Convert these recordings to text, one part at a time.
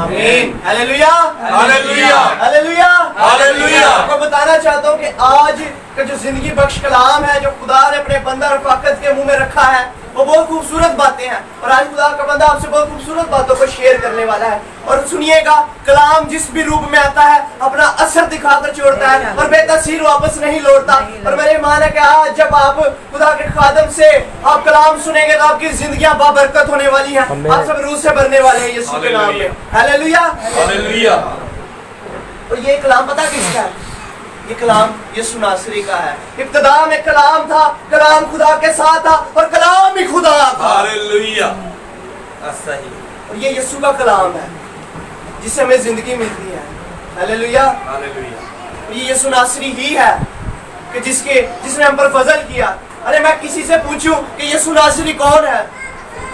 आमीन। Hallelujah hallelujah hallelujah hallelujah. आपको बताना चाहता हूँ कि आज का जो जिंदगी बख्श कलाम है जो खुदा ने अपने बंदा रफाकत के मुंह में रखा है वो बहुत खूबसूरत बातें हैं और आज खुदा का बंदा आपसे बहुत खूबसूरत बातों को शेयर करने वाला है। और सुनिएगा, कलाम जिस भी रूप में आता है अपना असर दिखाकर छोड़ता है और बेतसीर वापस नहीं लौटता। और मेरे ईमान है कि आज जब आप खुदा के खादम से आप कलाम सुनेंगे तो आपकी जिंदगियां बाबरकत होने वाली हैं, आप सब रूह से भरने वाले हैं यीशु के नाम में। Hallelujah hallelujah. और ये कलाम पता किसका है? ये कलाम यीशु नासरी का है। इब्तिदा में कलाम था, कलाम खुदा के साथ था और कलाम ही खुदा था। हालेलुया। सही। और ये यीशु का कलाम है जिससे हमें जिंदगी मिलती है। हालेलुया। हालेलुया। ये यीशु नासरी ही है कि जिसने हम पर फजल किया। अरे मैं किसी से पूछूं कि यीशु नासरी कौन है,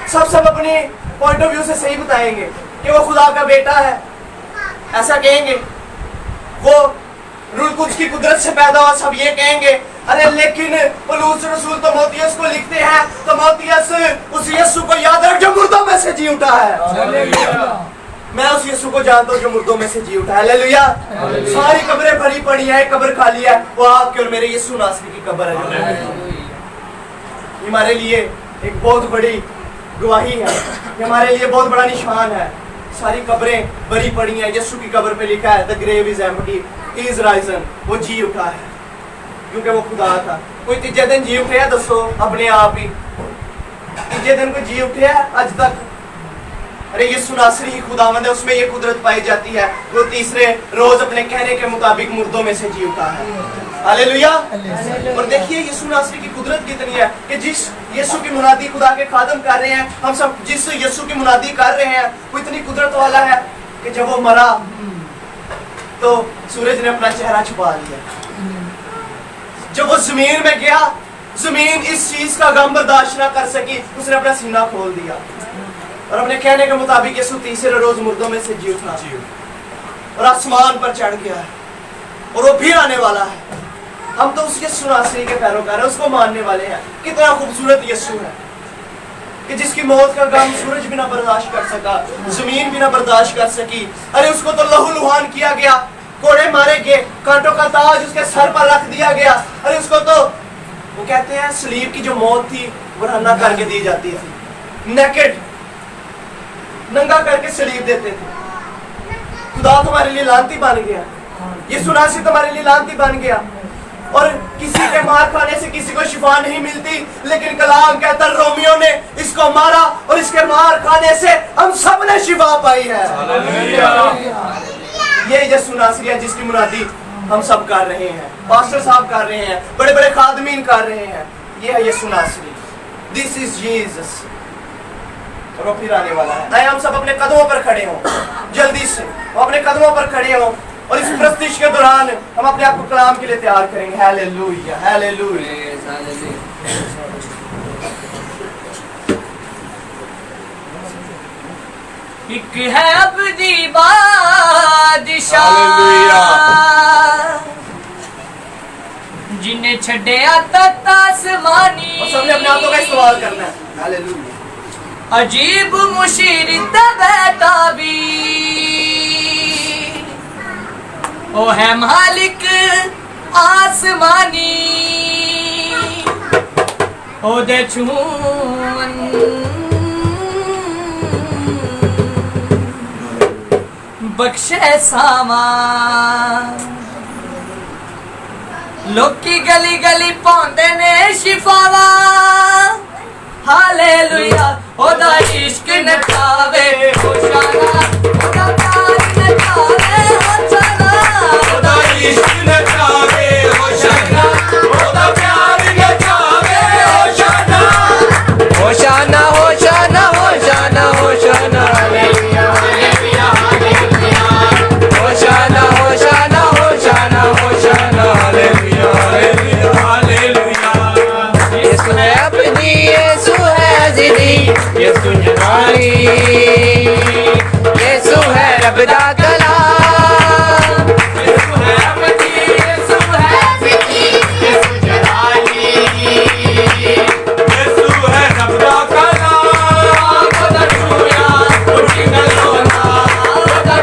सब अपने पॉइंट ऑफ व्यू से सही बताएंगे कि वो खुदा का बेटा है, ऐसा कहेंगे। वो रूह कुद्स की कुदरत से पैदा हुआ, सब ये कहेंगे। अरे लेकिन पौलुस रसूल तो मोतियस को लिखते हैं तो मोतियस उस यीशु को याद रख जो मुर्दों में से जी उठा है। मैं उस यीशु को जानता हूँ जो मुर्दों में से जी उठा है। हालेलुया। सारी कब्रें भरी पड़ी हैं, कब्र खाली है, वो आपके और मेरे यीशु नासरी की कब्र है। हमारे लिए एक बहुत बड़ी गवाही है, हमारे लिए बहुत बड़ा निशान है। सारी कब्रें भरी पड़ी हैं, यीशु की कब्र पे लिखा है the grave is empty, he is risen, वो जी उठा है क्योंकि वो खुदा था। कोई तीजे दिन जी उठे है? दसो अपने आप ही, तीजे दिन कोई जी उठे है आज तक? अरे यीशु नासरी ही खुदावंद है, उसमें ये कुदरत पाई जाती है। वो तीसरे रोज अपने कहने के मुताबिक मुर्दों में से जी उठा है। हालेलुया। और देखिए यीशु नासरी की कुदरत कितनी है कि जिस यीशु की मुनादी खुदा के खादम कर रहे हैं, हम सब जिस यीशु की मुनादी कर रहे हैं वो इतनी कुदरत वाला है कि जब वो मरा तो सूरज ने अपना चेहरा छुपा लिया। जब वो जमीन में गया, जमीन इस चीज का गम बर्दाश्त ना कर सकी, उसने अपना सीना खोल दिया और अपने कहने के मुताबिक यीशु तीसरे रोज मुर्दों में से जी उठा और आसमान पर चढ़ गया है और वो फिर आने वाला है। हम तो उस यीशु नासरी के पैरोकार हैं, उसको मानने वाले हैं। कितना खूबसूरत यीशु है कि जिसकी मौत का गम सूरज भी ना बर्दाश्त कर सका, जमीन भी ना बर्दाश्त कर सकी। अरे उसको तो लहूलुहान किया गया, कोड़े मारे गए, कांटों का ताज उसके सर पर रख दिया गया। अरे उसको तो वो कहते हैं सलीब की जो मौत थी वो नंगा करके दी जाती थी, नेकेड, नंगा करके सलीब देते थे। खुदा तुम्हारे लिए लानती बन गया, यीशु नासरी तुम्हारे लिए लानती बन गया। और किसी के मार खाने से किसी को शिफा नहीं मिलती, लेकिन कलाम कहता रोमियो ने इसको मारा और इसके मार खाने से हम सब ने शिफा पाई है। ये यीशु नासरी है जिसकी मुनादी हम सब कर रहे हैं, पास्टर साहब कर रहे हैं, बड़े बड़े खादमीन कर रहे हैं। ये है यीशु नासरी, दिस इज जीसस। और वो फिर आने वाला है। आए हम सब अपने कदमों पर खड़े हों, जल्दी से वो अपने कदमों पर खड़े हों और इस प्रस्तिश के दौरान हम अपने आप को कलाम के लिए तैयार करेंगे। Hallelujah hallelujah. एक है अब्दी बादशाह जिन्हें छड़िया तख्त आसमानी, और सबने अपने हाथों का इस्तेमाल करना है। हालेलुया। अजीब मुशीर तबताबी, ओ है मालिक आसमानी, ओ दे छून बख्शे सामा। लोकी गली गली पाउंदे ने शिफावा। हालेलुया। ओदा इश्क नचावे होशाना, ओदा प्यार नचावे होशाना, ओदा इश्क नचावे होशाना, ओदा प्यार नचावे hosanna, hosanna hosanna hosanna hosanna. Hallelujah hallelujah hallelujah, hosanna hosanna hosanna hosanna. Hallelujah hallelujah hallelujah. Yeshu है अपनी, यीशु है जिंदगी, यीशु जलाली, यीशु है रब दा कलाम, यीशु है अपनी, यीशु है जिंदगी, यीशु जलाली, यीशु है रब दा कलाम। ओदा छूया उठी गलोना, ओदा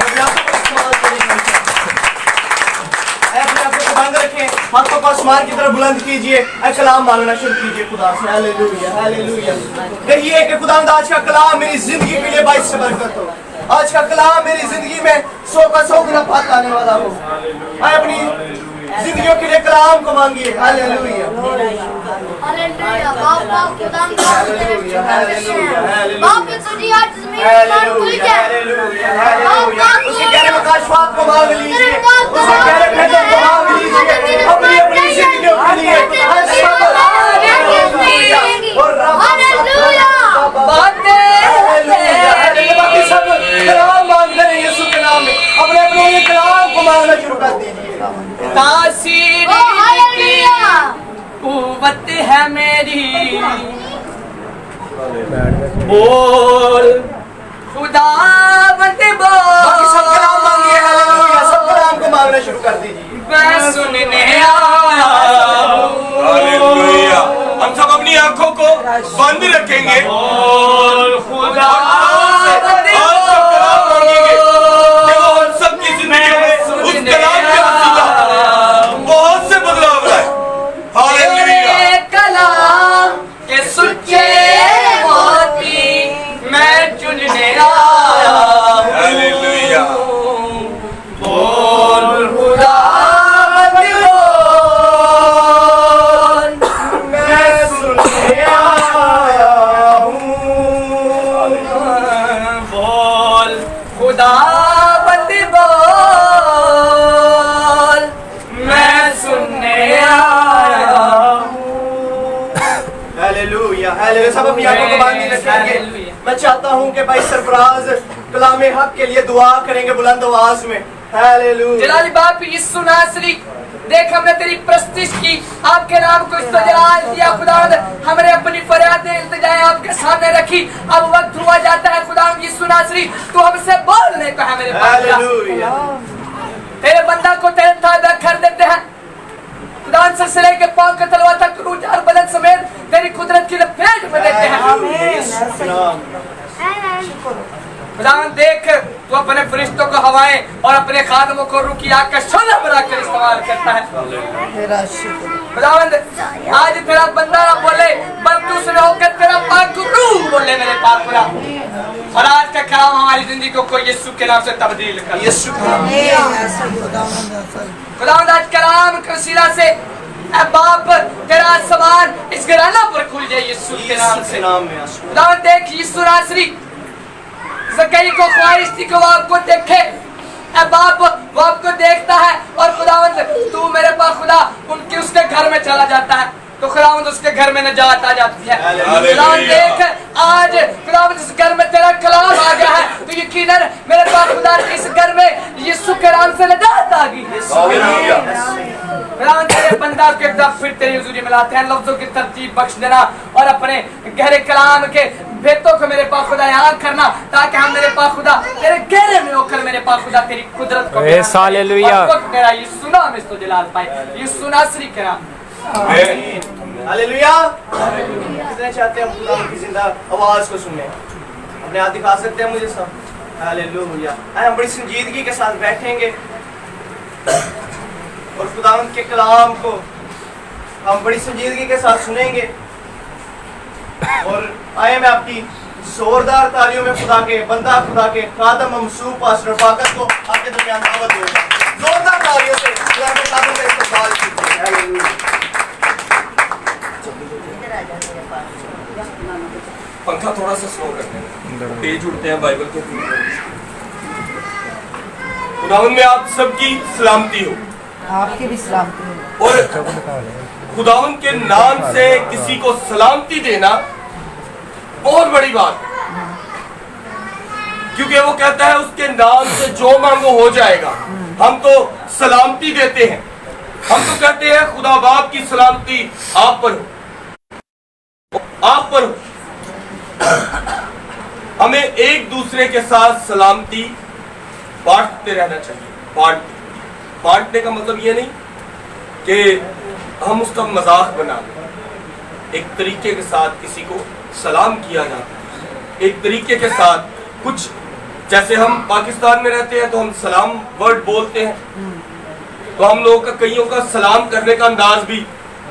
अपने आप को बंद रखें, हाथों को आसमान की तरफ बुलंद कीजिए, कलाम मांगना शुरू कीजिए खुदा से। Hallelujah hallelujah. कहिए कि खुदा आज का कलाम मेरी जिंदगी के लिए बाइस से बरकत हो, आज का कलाम मेरी जिंदगी में 100 का 100 गुना फल लाने वाला हो। मैं अपनी जिंदगियों के लिए कलाम को मांगिए। Hallelujah hallelujah. बाप खुदा हालेलुया हालेलुया बाप तुझी आज जमीन पर खुल जाए। Hallelujah hallelujah. उसके गहरे मकाशवात को मांग लीजिए, उसके गहरे भेदों को मांग लीजिए अपनी अपनी जिंदगियों के लिए। और हालेलुया। बाकी सब कलाम मांगते रहे यीशु के नाम में, अपने अपने ये कलाम को मांगना शुरू कर दीजिए। तासीर की कुव्वत है मेरी, बोल खुदा बंदे बाकी सब बोल। कलाम मांगिए। हालेलुया। सब कलाम को मांगना शुरू कर दीजिए। मैं सुनने आया हूँ। हालेलुया। हम सब अपनी आंखों को बंद रखेंगे, बोल खुदा बंदे और सब कलाम मांगेंगे कि वो हम सबकी जिंदगी में उस कलाम के वसीला बहुत से बदलाव लाए। हालेलुया। कलाम के सच्चे मोती मैं चुनने आया हूँ। हालेलुया। बोल खुदा बंदे बोल। मैं सुनने आया हूँ। बोल खुदा बंदे बोल। मैं सुनने आया हूँ। Hallelujah hallelujah. सब अपनी आंखों को बांधी रखेंगे। हालेलुया। मैं चाहता हूँ कि भाई सरफराज कलाम हक के लिए दुआ करेंगे बुलंद आवाज में। हालेलुया। जलाली बाप यीशु नासरी, देख हमने तेरी प्रस्तिश की, आपके नाम को इस्तजलाल दिया खुदावंद, हमने अपनी फरियादें इल्तिजाएं आपके सामने रखी। अब वक्त हुआ जाता है खुदावंद यीशु नासरी, तू हमसे बोलने को है मेरे पास। हालेलुया। तेरे बंदा को तेरे ताबे कर देते हैं खुदावंद, सर से लेके पांव के तलवा तक रूह और बदन समेत तेरी कुदरत की लपेट में देते हैं। खुदावंद देख तू अपने फरिश्तों को हवाएं और अपने खादमों को रूह की आग का शोला बनाकर इस्तेमाल करता है। खुदावंद आज तेरा बंदा ना बोले बल्कि उसने होकर तेरा पाक रूह बोले मेरे पाक खुदा। और आज का कलाम हमारी जिंदगी को यीशु के नाम से तब्दील कर। यीशु के नाम खुदावंद आज कलाम के वसीला से ऐ बाप तेरा सवार इस घराना पर खुल जाए यीशु के नाम से। खुदावंद देख यीशु नासरी ज़कई को ख्वाहिश थी कि वो आपको देखे, ऐ बाप वो आपको देखता है और खुदावंद तू मेरे पास खुदा उनके उसके घर में चला जाता है तो खुदावंद उसके घर में नजात आ जाती है। खुदावंद देख आज खुदावंद इस घर में तेरा कलाम आ गया है तो यकीनन मेरे पास खुदा इस घर में यीशु के नाम से नजात आ गई। खुदावंद तेरे बंदा को एक दफा फिर तेरी हुजूरी में लाते हैं, लफ्जों की तरतीब बख्श देना और अपने गहरे कलाम के भेदों को मेरे पास खुदा याद करना ताकि हम मेरे पास खुदा तेरे गहरे में होकर मेरे पास खुदा तेरी कुदरत को हालेलुया। मेरा यीशु नाम इस्तो जलाल पाए यीशु नासरी के नाम। हालेलुया। कितने चाहते हैं खुदा की जिंदा आवाज को सुनने? अपने हाथ दिखा सकते हैं मुझे सब? हालेलुया। हम बड़ी संजीदगी के साथ बैठेंगे और खुदावंद के कलाम को हम बड़ी संजीदगी के साथ सुनेंगे। और आए मैं आपकी जोरदार तालियों में खुदा के बंदा खुदा के खादम ममसूह पास्टर फाकत को आपके दरमियान दावत दूंगा। जोरदार तालियों से खुदा के खादम का इस्तेमाल कीजिए। हालेलुया। पंखा थोड़ा सा स्लो करते हैं, पेज उड़ते हैं बाइबल के। खुदावंद में आप सबकी सलामती हो। आपकी भी सलामती हो। और खुदावंद के नाम से किसी को सलामती देना बहुत बड़ी बात, क्योंकि वो कहता है उसके नाम से जो मांगो हो जाएगा। हम तो सलामती देते हैं, हम तो कहते हैं खुदा बाप की सलामती आप पर हो, आप पर हो। हमें एक दूसरे के साथ सलामती बांटते रहना चाहिए। बांटने का मतलब ये नहीं कि हम उसका मजाक बना लें। एक तरीके के साथ किसी को सलाम किया जाता है, एक तरीके के साथ कुछ جیسے ہم پاکستان میں رہتے ہیں تو ہم سلام ورڈ بولتے ہیں، تو ہم لوگوں کا کئیوں کا سلام کرنے کا انداز بھی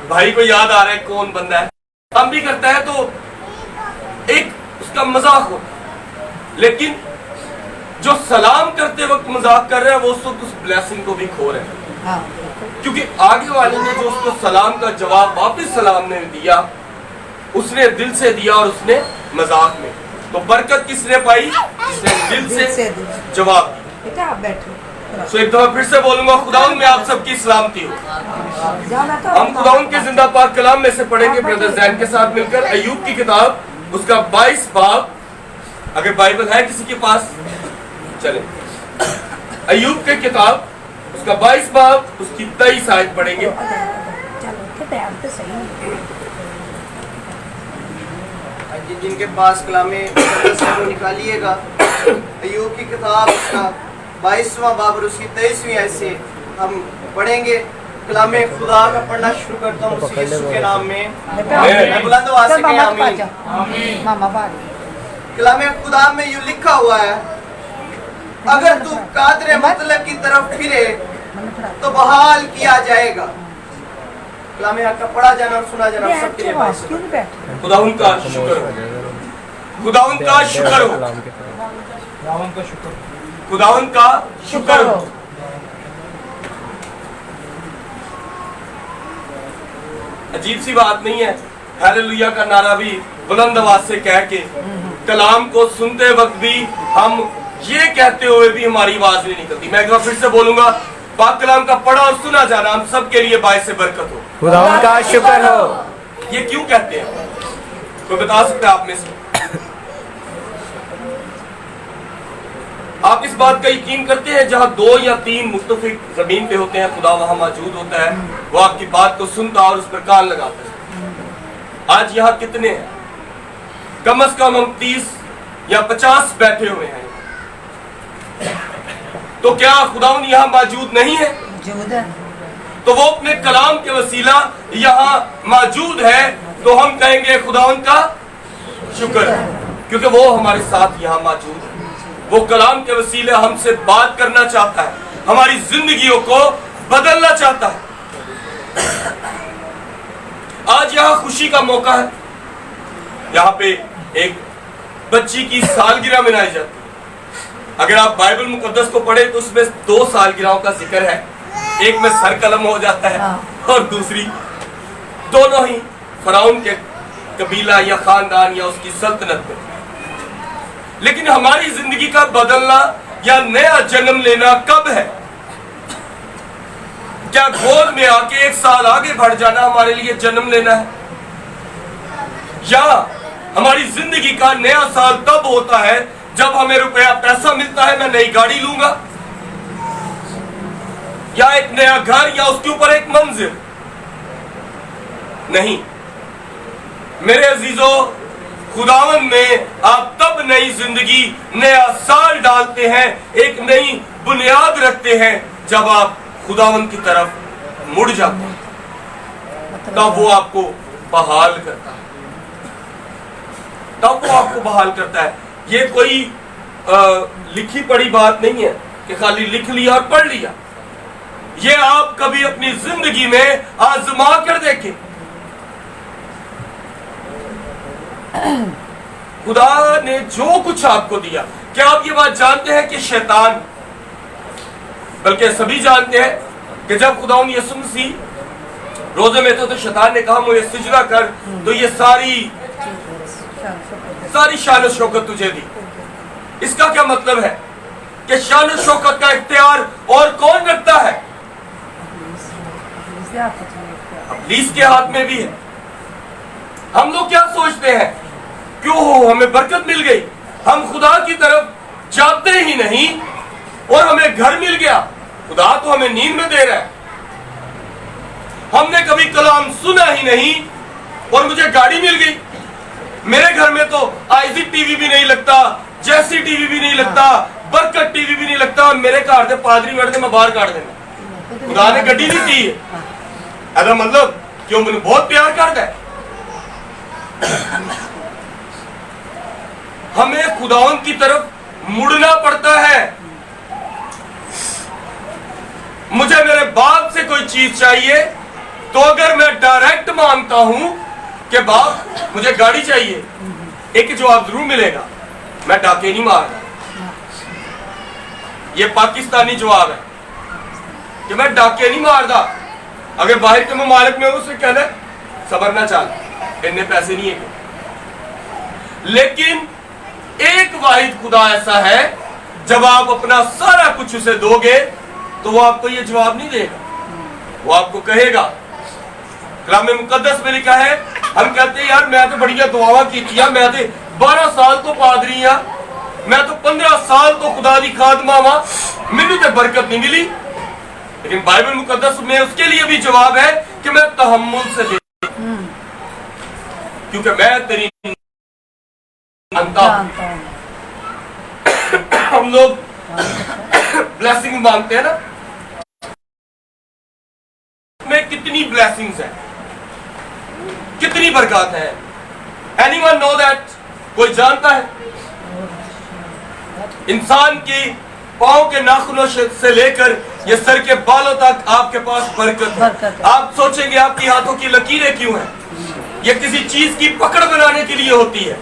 بھائی کو یاد آ رہا ہے کون بندہ ہے، ہم بھی کرتا ہے تو ایک اس کا مذاق ہو. لیکن جو سلام کرتے وقت مذاق کر رہے ہیں وہ اس وقت اس بلیسنگ کو بھی کھو رہے ہیں، ہاں کیونکہ آگے والے نے جو اس کو سلام کا جواب واپس سلام نے دیا، اس نے دل سے دیا اور اس نے مذاق میں. تو برکت کس نے پائی؟ جس نے دل سے جواب دیا. بیٹا آپ بیٹھو. سو ایک دفعہ پھر سے بولوں گا، خداوند میں آپ سب کی سلامتی ہو. ہم خداوند کے زندہ پاک کلام میں سے پڑھیں گے برادر زین کے ساتھ مل کر ایوب کی کتاب اس کا 22 باب. اگر بائبل ہے کسی کے پاس چلیں، ایوب کی کتاب اس کا 22 باب اس کی 23 آیت پڑھیں گے. جن کے پاس کلام مقدس ہے وہ نکالیے گا. ایوب کی کتاب اس کا 22واں باب اور اس کی 23ویں آیت سے ہم پڑھیں گے. کلام خدا کا پڑھنا شروع کرتا ہوں اسی یسوع کے نام میں. میں بلند آواز سے کہیں آمین. ماما بھائی کلام خدا میں یوں لکھا ہوا ہے، اگر تو قادر مطلب کی طرف پھرے تو بحال کیا جائے گا. کلام حق کا پڑھا جانا اور سنا جانا سب کے لیے باعث ہے. خداوند کا شکر ہو، خداوند کا شکر ہو، خداوند کا شکر ہو. عجیب سی بات نہیں ہے ہیلیلویا کا نعرہ بھی بلند آواز سے کہہ کے کلام کو سنتے وقت بھی ہم یہ کہتے ہوئے بھی ہماری آواز نہیں نکلتی. میں ایک بار پھر سے بولوں گا، پاک کلام کا پڑھا اور سنا جانا ہم سب کے لیے باعث برکت ہو. خداوند کا شکر ہو. یہ کیوں کہتے ہیں؟ کوئی بتا سکتا ہے آپ میں سے؟ آپ اس بات کا یقین کرتے ہیں جہاں 2 یا 3 متفق زمین پہ ہوتے ہیں خدا وہاں موجود ہوتا ہے، وہ آپ کی بات کو سنتا اور اس پر کان لگاتا ہے. آج یہاں کتنے ہیں؟ کم از کم ہم 30 یا 50 بیٹھے ہوئے ہیں. تو کیا خداوند یہاں موجود نہیں ہے؟ تو وہ اپنے کلام کے وسیلہ یہاں موجود ہے تو ہم کہیں گے خداوند کا شکر، کیونکہ وہ ہمارے ساتھ یہاں موجود ہے. وہ کلام کے وسیلے ہم سے بات کرنا چاہتا ہے، ہماری زندگیوں کو بدلنا چاہتا ہے. آج یہاں خوشی کا موقع ہے. یہاں پہ ایک بچی کی سالگرہ منائی جاتی ہے. اگر آپ بائبل مقدس کو پڑھیں تو اس میں 2 سالگرہوں کا ذکر ہے. ایک میں سر قلم ہو جاتا ہے اور دوسری دونوں ہی فرعون کے قبیلہ یا خاندان یا اس کی سلطنت میں. لیکن ہماری زندگی کا بدلنا یا نیا جنم لینا کب ہے؟ کیا گود میں آ کے 1 سال آگے بڑھ جانا ہمارے لیے جنم لینا ہے؟ یا ہماری زندگی کا نیا سال تب ہوتا ہے جب ہمیں روپیہ پیسہ ملتا ہے، میں نئی گاڑی لوں گا، یا ایک نیا گھر، یا اس کے اوپر ایک منزل؟ نہیں میرے عزیزو، خداوند میں آپ تب نئی زندگی، نیا سال ڈالتے ہیں، ایک نئی بنیاد رکھتے ہیں جب آپ خداوند کی طرف مڑ جاتے ہیں. تب وہ آپ کو بحال کرتا ہے، تب وہ آپ کو بحال کرتا ہے. یہ کوئی لکھی پڑھی بات نہیں ہے کہ خالی لکھ لیا اور پڑھ لیا. یہ آپ کبھی اپنی زندگی میں آزما کر دیکھیں. خدا نے جو کچھ آپ کو دیا، کیا آپ یہ بات جانتے ہیں کہ شیطان، بلکہ سبھی جانتے ہیں کہ جب خداوند یسوع مسیح روزے میں تھے تو شیطان نے کہا مجھے سجدہ کر، تو یہ ساری شان و شوکت تجھے دی. اس کا کیا مطلب ہے کہ شان و شوکت کا اختیار اور کون رکھتا ہے؟ ابلیس کے ہاتھ میں بھی ہے. ہم لوگ کیا سوچتے ہیں، کیوں ہو ہمیں برکت مل گئی، ہم خدا کی طرف جاتے ہی نہیں اور ہمیں گھر مل گیا. خدا تو ہمیں نیند میں دے رہا ہے. ہم نے کبھی کلام سنا ہی نہیں اور مجھے گاڑی مل گئی. میرے گھر میں تو آئزی ٹی وی بھی نہیں لگتا، جیسی ٹی وی بھی نہیں لگتا، برکت ٹی وی بھی نہیں لگتا. میرے گھر دے پادری بیٹھتے میں باہر کاٹ دینا. خدا نے گڈی نہیں دی ہے، ایسا مطلب کیوں مجھے بہت پیار کرتا ہے. ہمیں خداوند کی طرف मुड़ना पड़ता है। मुझे मेरे बाप से कोई चीज चाहिए तो अगर मैं डायरेक्ट मांगता हूं कि बाप मुझे गाड़ी चाहिए, एक जवाब जरूर मिलेगा, मैं डाके नहीं मारता। ये पाकिस्तानी जवाब है कि मैं डाके नहीं मारता। अगर बाहर के ममालिक में उससे कहना सबर ना चाल, इतने पैसे नहीं है। लेकिन एक वाहिद खुदा ऐसा है, जब आप अपना सारा कुछ उसे दोगे तो वो आपको ये जवाब नहीं देगा, वो आपको कहेगा। कलाम मुकद्दस में लिखा है, हम कहते हैं यार मैं तो बढ़िया दुआवा की थी, मैं तो 12 साल तो पादरी हाँ, मैं तो 15 साल तो खुदा दी खादमा वा, मैनू तो बरकत नहीं मिली। लेकिन बाइबल मुकद्दस में उसके लिए भी जवाब है कि मैं तहम्मुल से दे, क्योंकि मैं तेरी जानता हूं। हम लोग ब्लेसिंग मांगते हैं ना, में कितनी ब्लेसिंग्स हैं, कितनी बरकत है। Anyone know that? कोई जानता है? इंसान की पांव के नाखूनों से लेकर ये सर के बालों तक आपके पास बरकत है। आप सोचेंगे आपकी हाथों की लकीरें क्यों हैं? ये किसी चीज की पकड़ बनाने के लिए होती है।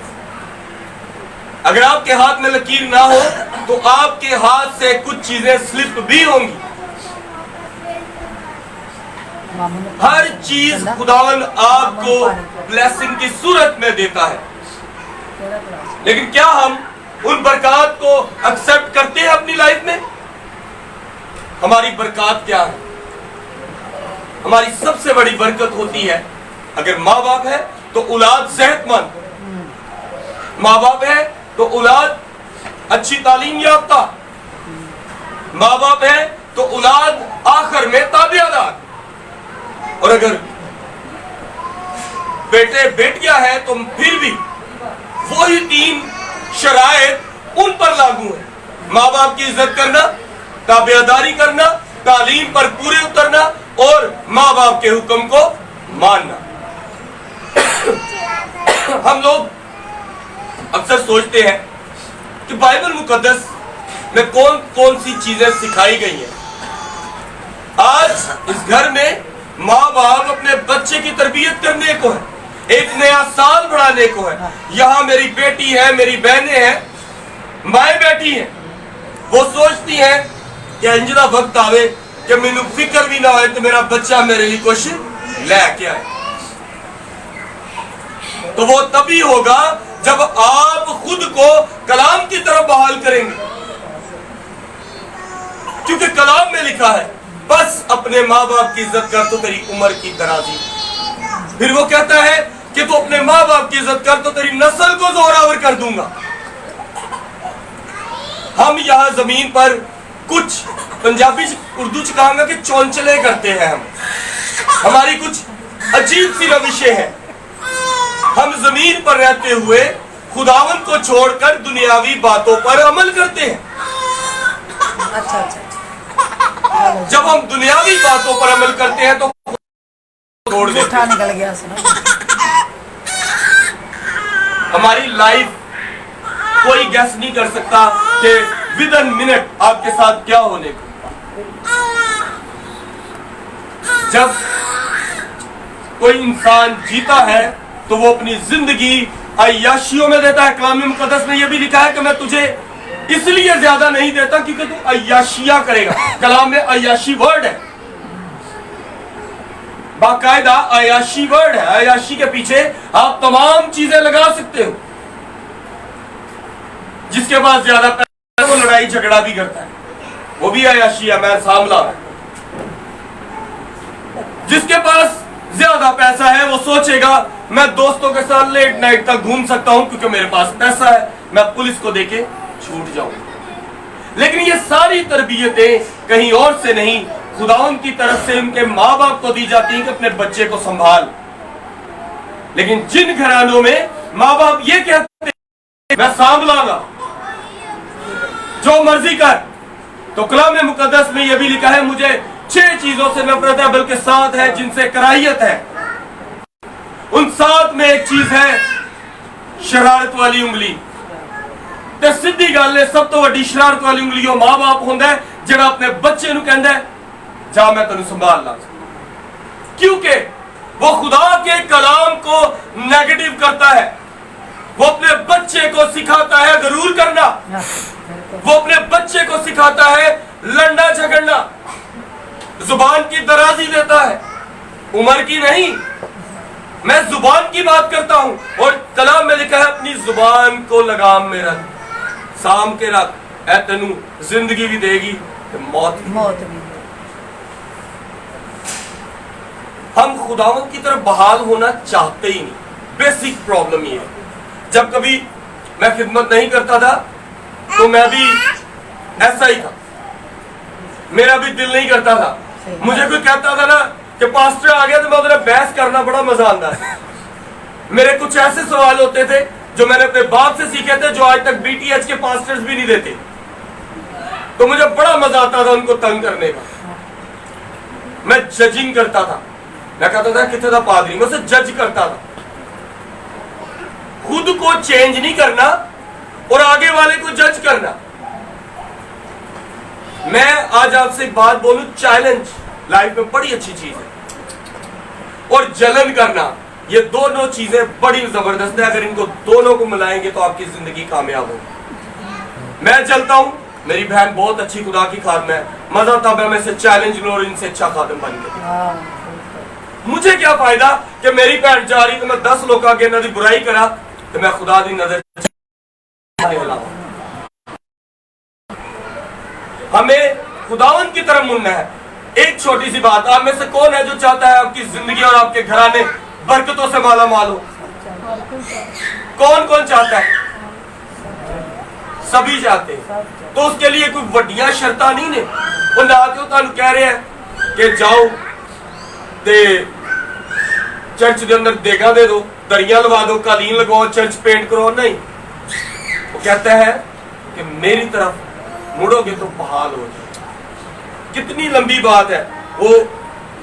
अगर आपके हाथ में लकीर ना हो तो आपके हाथ से कुछ चीजें स्लिप भी होंगी। हर चीज खुदावन आपको ब्लेसिंग की सूरत में देता है, लेकिन क्या हम उन बरकत को एक्सेप्ट करते हैं अपनी लाइफ में? हमारी बरकत क्या है? हमारी सबसे बड़ी बरकत होती है, अगर माँ बाप है तो औलाद सेहतमंद, माँ बाप है तो औलाद अच्छी तालीम याफ्ता, माँ बाप है तो औलाद आखिर में ताबियादार, और अगर बेटे बेटियां हैं तो फिर भी वही 3 शराइत उन पर लागू है। माँ बाप की इज्जत करना, ताबियादारी करना, तालीम पर पूरे उतरना और माँ बाप के हुक्म को मानना। हम लोग अक्सर सोचते हैं कि बाइबल मुकद्दस में कौन कौन सी चीजें सिखाई गई हैं। आज इस घर में माँ बाप अपने बच्चे की तरबियत करने को है, एक नया साल बढ़ाने को है। यहाँ मेरी बेटी है, मेरी बहनें हैं, माएँ बैठी हैं, वो सोचती हैं कि अंजना वक्त आवे कि मैनू फिक्र भी ना हो तो मेरा बच्चा मेरे लिए कुछ लेके आए। तो वो तभी होगा जब आप खुद को कलाम की तरफ बहाल करेंगे, क्योंकि कलाम में लिखा है बस अपने माँ बाप की इज्जत कर तो तेरी उम्र की दराजी। फिर वो कहता है कि तू अपने माँ बाप की इज्जत कर तो तेरी नस्ल को जोरावर कर दूंगा। हम यहाँ जमीन पर कुछ पंजाबी उर्दू च कहांगा कि चौंचले करते हैं। हमारी कुछ अजीब सी रविशें हैं। हम जमीन पर रहते हुए खुदावन को छोड़कर दुनियावी बातों पर अमल करते हैं। अच्छा अच्छा। जब हम दुनियावी बातों पर अमल करते हैं तो छोड़ देते हैं। निकल गया सुना। हमारी लाइफ कोई गैस नहीं कर सकता कि विद इन मिनट आपके साथ क्या होने को। जब कोई इंसान जीता है तो वो अपनी जिंदगी अय्याशियों में देता है। कलाम मुकद्दस में यह भी लिखा है कि मैं तुझे इसलिए ज्यादा नहीं देता क्योंकि तू अय्याशिया करेगा। कलाम में अय्याशी वर्ड है, बाकायदा अय्याशी वर्ड है। अय्याशी के पीछे आप तमाम चीजें लगा सकते हो। जिसके पास ज्यादा पैसा वो लड़ाई झगड़ा भी करता है, वो भी अय्याशी है, मैं सामला। जिसके पास ज्यादा पैसा है वो सोचेगा मैं दोस्तों के साथ लेट नाइट तक घूम सकता हूं क्योंकि मेरे पास पैसा है, मैं पुलिस को देके छूट जाऊंगा। लेकिन ये सारी तरबियतें कहीं और से नहीं, खुदावन की तरफ से उनके माँ बाप को दी जाती है कि अपने बच्चे को संभाल। लेकिन जिन घरानों में माँ बाप ये कहते हैं मैं संभालूंगा, जो मर्जी कर, तो कलाम मुकद्दस में यह भी लिखा है मुझे 6 चीजों से नफरत है बल्कि 7 है जिनसे कराहियत है। उन 7 में एक चीज है शरारत वाली उंगली। ਤੇ ਸਿੱਧੀ ਗੱਲ ਹੈ ਸਭ ਤੋਂ ਵੱਡੀ ਸ਼ਰਾਰਤ ਵਾਲੀ ਉਂਗਲੀ ਉਹ ਮਾਂ-ਬਾਪ ਹੁੰਦਾ ਹੈ ਜਿਹੜਾ ਆਪਣੇ ਬੱਚੇ ਨੂੰ ਕਹਿੰਦਾ ਹੈ ਜਾ मैं तेन संभाल ला, क्योंकि वो खुदा के कलाम को नेगेटिव करता है। वो अपने बच्चे को सिखाता है गरूर करना, वो अपने बच्चे को सिखाता है लड़ना झगड़ना, जुबान की दराजी देता है, उम्र की नहीं। मैं जुबान की बात करता हूं और कलाम में लिखा है अपनी जुबान को लगाम में रख, साम के रख, ऐ तेनू जिंदगी भी देगी ते मौत भी। हम खुदावंद की तरफ बहाल होना चाहते ही नहीं। बेसिक प्रॉब्लम ये है। जब कभी मैं खिदमत नहीं करता था तो मैं भी ऐसा ही था, मेरा भी दिल नहीं करता था। मुझे कोई कहता था ना कि पास्टर आ गया तो मैं उधर बहस करना बड़ा मजा आता है। मेरे कुछ ऐसे सवाल होते थे जो मैंने अपने बाप से सीखे थे, जो आज तक बीटीएच के पास्टर्स भी नहीं देते, तो मुझे बड़ा मजा आता था उनको तंग करने का। मैं जजिंग करता था, मैं कहता था कितने दा पादरी, मैं उसे जज करता था। खुद को चेंज नहीं करना और आगे वाले को जज करना। मैं आज आपसे एक बात बोलूं, चैलेंज लाइफ में बड़ी अच्छी चीज है और जलन करना, ये दोनों चीजें बड़ी जबरदस्त है। अगर इनको दोनों को मिलाएंगे तो आपकी जिंदगी कामयाब होगी। मैं चलता हूं, मेरी बहन बहुत अच्छी खुदा की खादम है, मजा तब है मैं इसे चैलेंज लूं और इनसे अच्छा खादम बन गया। मुझे क्या फायदा कि मेरी भैन जा रही तो मैं 10 लोग आगे इन्हां दी बुराई करा तो मैं खुदा दी नजर। हमें खुदावन की तरफ मुड़ना है। एक छोटी सी बात, आप में से कौन है जो चाहता है आपकी जिंदगी और आपके घराने बरकतों से माला माल हो? कौन कौन चाहता है? सभी चाहते हैं। तो उसके लिए कोई वड्डियां शर्तां नहीं ने। वो ना तो तुहानू कह रहे हैं कि जाओ ते चर्च के अंदर देगा दे दो, दरिया लगा दो, कालीन लगाओ, चर्च पेंट करो, नहीं। वो कहता है कि मेरी तरफ मुड़ोगे तो बहाल हो जाए। कितनी लंबी बात है। वो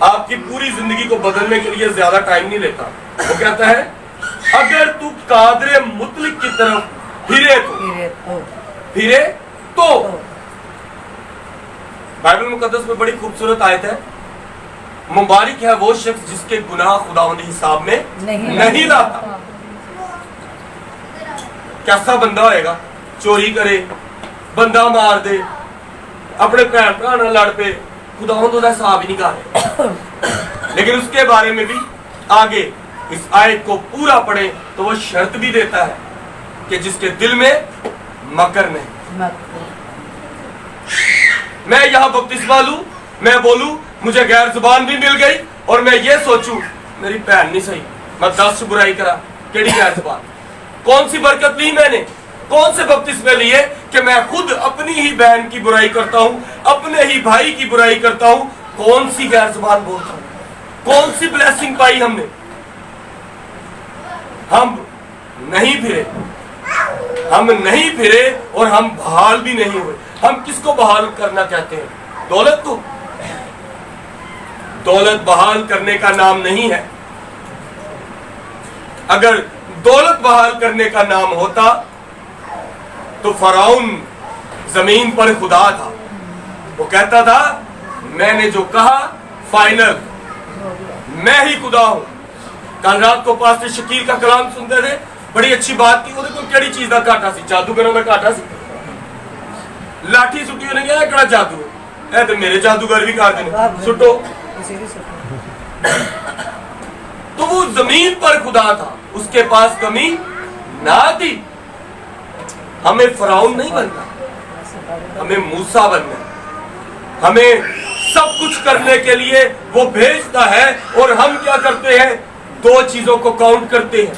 आपकी पूरी जिंदगी को बदलने के लिए ज्यादा टाइम नहीं लेता। वो कहता है अगर तू कादरे मुतलिक की तरफ फिरे तो बाइबल मुकद्दस में बड़ी खूबसूरत आयत है, मुबारक है वो शख्स जिसके गुनाह खुदावंद हिसाब में नहीं लाता। कैसा बंदा होएगा? चोरी करे, बंदा मार दे, अपने भैन भरा नाल लड़ पे, खुदावंद उसदा हिसाब ही नहीं कर। लेकिन उसके बारे में भी आगे इस आयत को पूरा पढ़े तो वो शर्त भी देता है कि जिसके दिल में मकर नहीं। मैं यहां बपतिस्मा लूं, मैं बोलूं मुझे गैर जुबान भी मिल गई और मैं ये सोचूं मेरी बहन नहीं सही, मैं 10 बुराई करा, केड़ी गैर जुबान? कौन सी बरकत ली मैंने? कौन से बपतिस्मे लिए कि मैं खुद अपनी ही बहन की बुराई करता हूं, अपने ही भाई की बुराई करता हूं? कौन सी गैर जुबान बोलता हूं? कौन सी ब्लेसिंग पाई हमने? हम नहीं फिरे और हम बहाल भी नहीं हुए। हम किसको बहाल करना कहते हैं? दौलत को। दौलत बहाल करने का नाम नहीं है। अगर दौलत बहाल करने का नाम होता तो फराउन जमीन पर खुदा था। वो कहता था मैंने जो कहा फाइनल, मैं ही खुदा हूं। कल रात को पास्टर शकील का कलाम सुनते थे, बड़ी अच्छी बात की। ਉਹਦੇ ਕੋਲ ਕਿਹੜੀ ਚੀਜ਼ ਦਾ ਘਾਟਾ ਸੀ? ਜਾਦੂਗਰਾਂ ਦਾ ਘਾਟਾ ਸੀ। ਲਾਠੀ ਸੁੱਟੀ ਉਹਨੇ ਕਿਹਾ ਕਿਹੜਾ ਜਾਦੂ ਹੈ? ਇਹ ਤੇ ਮੇਰੇ ਜਾਦੂਗਰ ਵੀ ਕਰਦੇ ਨੇ, ਸੁੱਟੋ। तो वो जमीन पर खुदा था, उसके पास कमी ना थी। हमें फराउन नहीं बनना, हमें मूसा बनना। हमें सब कुछ करने के लिए वो भेजता है और हम क्या करते हैं? 2 चीजों को काउंट करते हैं।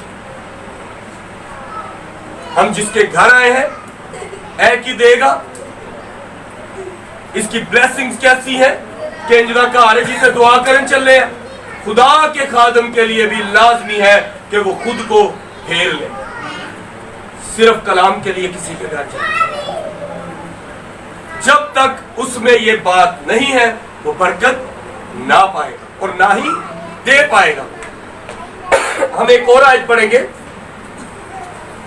हम जिसके घर आए हैं एक ही देगा। इसकी ब्लेसिंग्स कैसी है कि इंजरा घर है जिसे दुआ करन चले हैं। खुदा के खादम के लिए भी लाजमी है कि वो खुद को फेर ले। सिर्फ कलाम के लिए किसी के घर चले, जब तक उसमें ये बात नहीं है वो बरकत ना पाएगा और ना ही दे पाएगा। हम एक और आयत पढ़ेंगे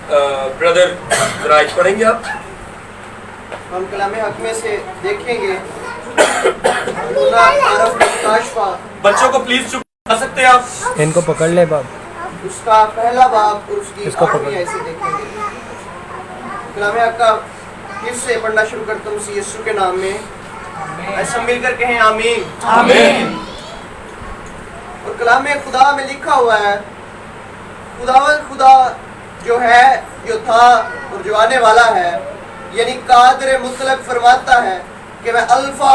ब्रदर राइट पढ़ेंगे आप? हम कलाम हक में से देखेंगे काशफा, बच्चों को प्लीज चुप कर सकते हैं आप? इनको पकड़ ले बाप। उसका पहला बाब और उसकी इसको 8वीं पकड़। ऐसे देखेंगे। कलाम हक का फिर से पढ़ना शुरू करता हूँ उसी यीशु के नाम में। ऐसा मिलकर कहें आमीन। आमीन। और कलाम खुदा में लिखा हुआ है, खुदा जो है, जो था और जो आने वाला है, यानी कादर मुतलक फरमाता है कि मैं अल्फा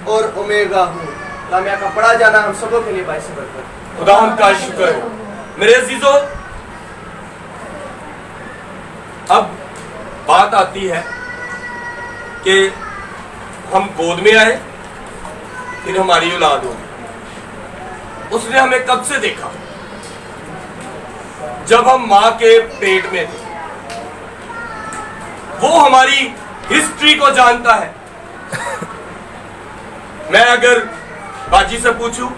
और ओमेगा हूँ। कलाम का पढ़ा जाना हम सबों के लिए बाइस बरकत। खुदा का शुक्र है। मेरे अजीजों, अब बात आती है कि हम गोद में आए, फिर हमारी औलाद हो। उसने हमें कब से देखा? जब हम मां के पेट में थे। वो हमारी हिस्ट्री को जानता है। मैं अगर बाजी से पूछूं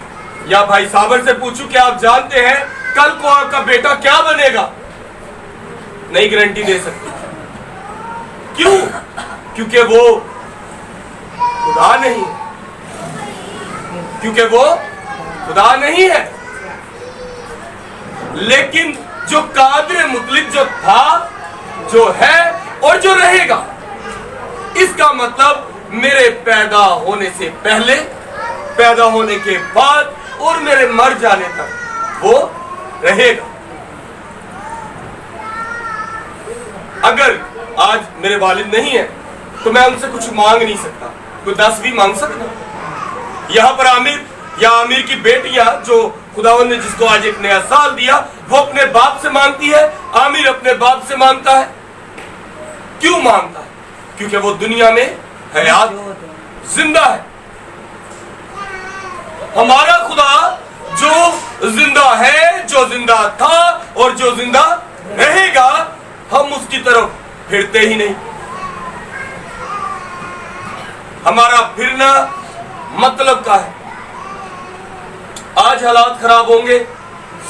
या भाई साबर से पूछूं कि आप जानते हैं कल को आपका बेटा क्या बनेगा, नहीं गारंटी दे सकते। क्यों? क्योंकि वो खुदा नहीं, क्योंकि वो खुदा नहीं है। लेकिन जो कादिर मुतलिक जो था, जो है और जो रहेगा, इसका मतलब मेरे पैदा होने से पहले, पैदा होने के बाद और मेरे मर जाने तक वो रहेगा। अगर आज मेरे वालिद नहीं है तो मैं उनसे कुछ मांग नहीं सकता, कोई 10 भी मांग सकता। यहां पर आमिर या आमिर की बेटियां जो खुदावंद ने जिसको आज एक नया साल दिया, वो अपने बाप से मांगती है, आमिर अपने बाप से मांगता है। क्यों मांगता है? क्योंकि वो दुनिया में हयात जिंदा है। हमारा खुदा जो जिंदा है, जो जिंदा था और जो जिंदा रहेगा, हम उसकी तरफ फिरते ही नहीं। हमारा फिरना मतलब का है। आज हालात खराब होंगे,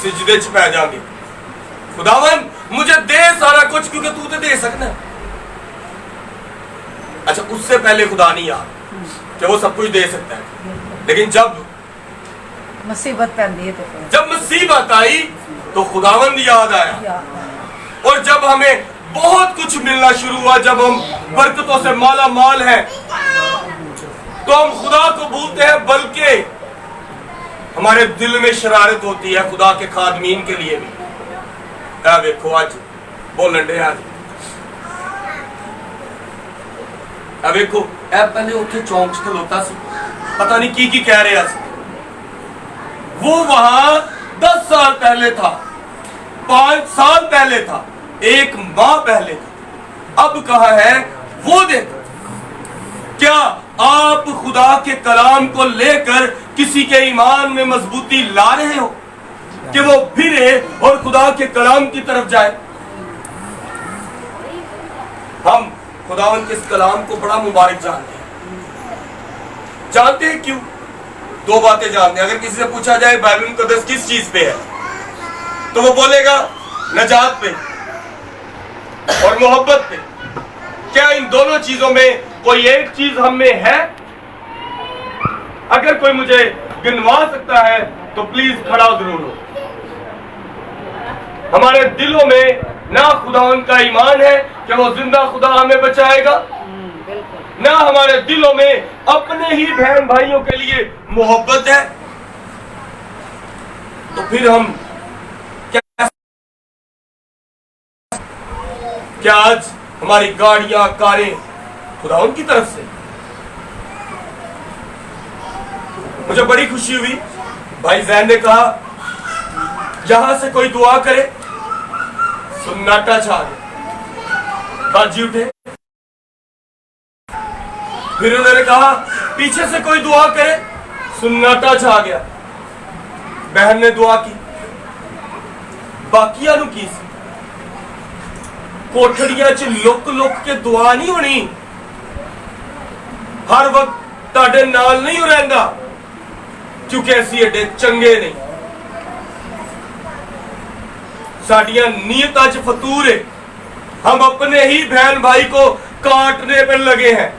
सिजदे च पै जाएंगे, खुदावन मुझे दे सारा कुछ क्योंकि तू तो दे सकना। अच्छा, उससे पहले खुदा नहीं आ कि वो सब कुछ दे सकता है, लेकिन जब मुसीबत पैंदी है तो फिर जब मुसीबत आई तो खुदावंद याद आया। और जब हमें बहुत कुछ मिलना शुरू हुआ, जब हम बरकतों से माला माल हैं, तो हम खुदा को भूलते हैं, बल्कि हमारे दिल में शरारत होती है खुदा के खादमीन के लिए भी। देखो आज बोलन डे आज देखो पहले उठे चौंक च खलोता सी, पता नहीं की कह रहा सी। वो वहां 10 साल पहले था, 5 साल पहले था, 1 माह पहले था, अब कहा है वो देखो। क्या आप खुदा के कलाम को लेकर किसी के ईमान में मजबूती ला रहे हो कि वो फिरे और खुदा के कलाम की तरफ जाए? हम खुदावन के इस कलाम को बड़ा मुबारक जानते हैं। जानते हैं क्यों? 2 बातें जानते हैं। अगर किसी से पूछा जाए बाइबल मुकद्दस किस चीज पे है, तो वो बोलेगा नजात पे और मोहब्बत पे। क्या इन दोनों चीजों में कोई एक चीज हम में है? अगर कोई मुझे गिनवा सकता है तो प्लीज खड़ा जरूर हो। हमारे दिलों में ना खुदावन का ईमान है कि वो जिंदा खुदा हमें बचाएगा, ना हमारे दिलों में अपने ही बहन भाइयों के लिए मोहब्बत है, तो फिर हम क्या आज हमारी गाड़ियां कारें खुदावन की तरफ से? मुझे बड़ी खुशी हुई, भाई जैन ने कहा यहां से कोई दुआ करे, सन्नाटा छा गया, बाजी उठे। फिर उन्होंने कहा पीछे से कोई दुआ करे, सन्नाटा छा गया। बहन ने दुआ की, बाकिया नु की सी। कोठड़ियां च लुक लुक के दुआ नहीं होनी, हर वक्त ताडे नाल नहीं हो रहिंदा, क्योंकि असीं एडे चंगे नहीं। साडियां नीयतां च फतूर है, हम अपने ही बहन भाई को काटने पर लगे हैं।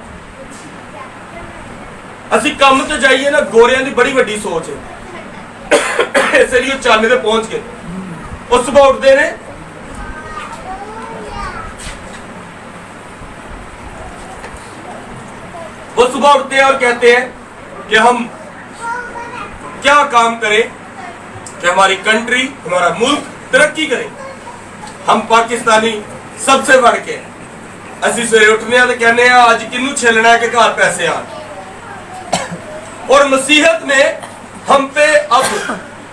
ਅਸੀਂ ਕੰਮ ਤੇ ਜਾਈਏ ਨਾ, ਗੋਰਿਆਂ ਦੀ ਬੜੀ ਵੱਡੀ ਸੋਚ ਹੈ, ਇਸ ਲਈ ਉਹ ਚਾਲੇ ਤੇ ਪਹੁੰਚ ਗਏ। ਉਹ ਸੁਬਹ ਉੱਠਦੇ ਨੇ, वो सुबह उठते हैं और कहते हैं कि हम क्या काम करें कि हमारी कंट्री, हमारा मुल्क तरक्की करे। हम पाकिस्तानी सबसे बढ़ के ਅਸੀਂ ਸਵੇਰੇ ਉੱਠਨੇ ਆ ਤੇ ਕਹਿੰਦੇ ਆ ਅੱਜ ਕਿਹਨੂੰ ਛੇਲਣਾ है कि घर पैसे आ। और मसीहत में हम पे अब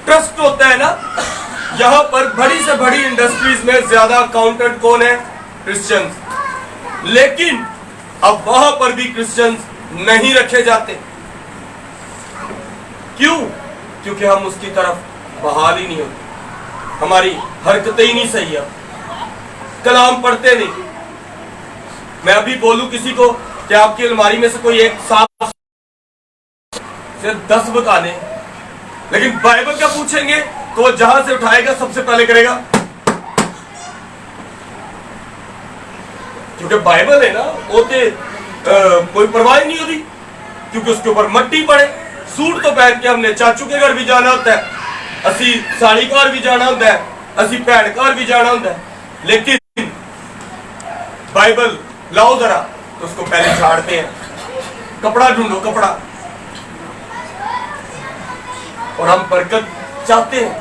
ट्रस्ट होता है ना, यहाँ पर बड़ी से बड़ी इंडस्ट्रीज में ज्यादा अकाउंटेंट कौन है? क्रिश्चियंस। लेकिन अब वहां पर भी क्रिश्चियंस नहीं रखे जाते। क्यों? क्योंकि हम उसकी तरफ बहाल ही नहीं होते, हमारी हरकतें ही नहीं सही है, कलाम पढ़ते नहीं। मैं अभी बोलूं किसी को कि आपकी अलमारी में से कोई एक साफ से 10 बता दें, लेकिन बाइबल क्या पूछेंगे तो वो जहां से उठाएगा सबसे पहले करेगा, क्योंकि बाइबल है ना, वो कोई परवाह नहीं होती, क्योंकि उसके ऊपर मट्टी पड़े। सूट तो पहन के हमने चाचू के घर भी जाना होता है, असी साड़ी घर भी जाना होता है, असी भैन घर भी जाना होता है, लेकिन बाइबल लाओ जरा तो उसको पहले झाड़ते हैं, कपड़ा ढूंढो कपड़ा। और हम बरकत चाहते हैं,